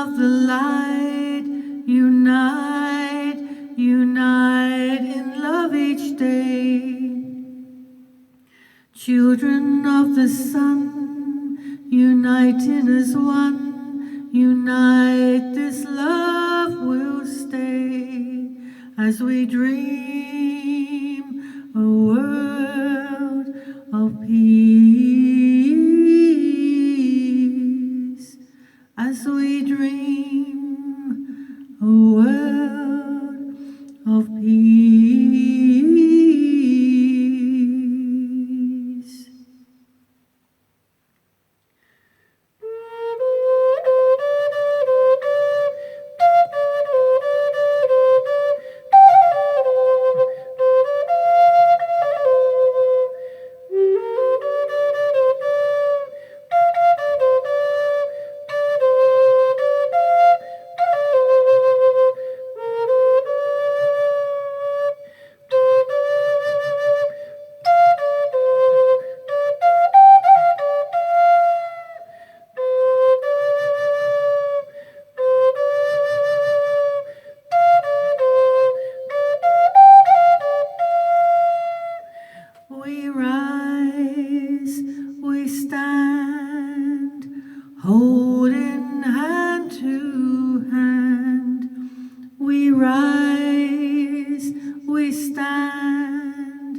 of the light, unite, unite in love each day. Children of the sun, uniting as one, unite, this love will stay as we dream a world of peace, as we dream a world of peace. We rise, we stand, holding hand to hand. We rise, we stand,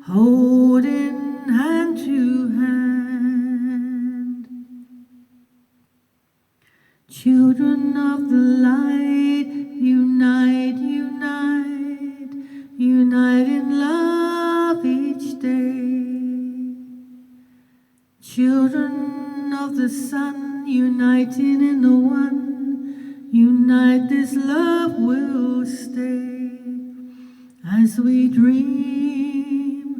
holding hand to hand. Children of the light, unite, unite, unite in love each day. Children of the sun, uniting in the one, unite, this love will stay as we dream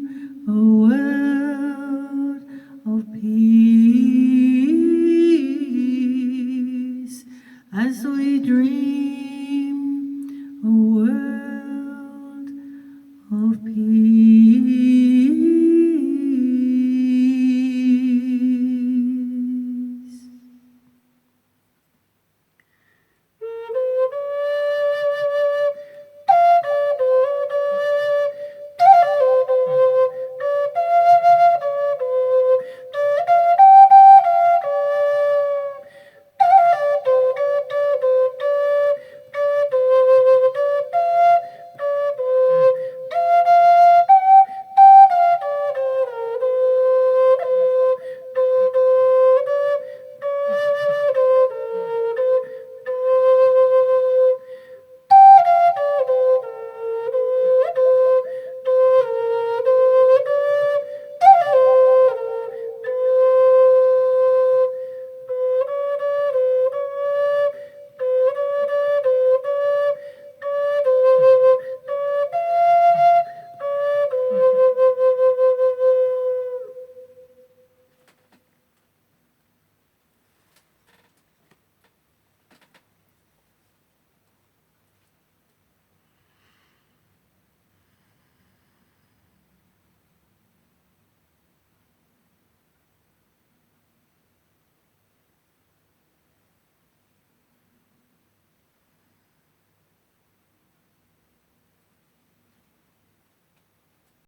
a world of peace, as we dream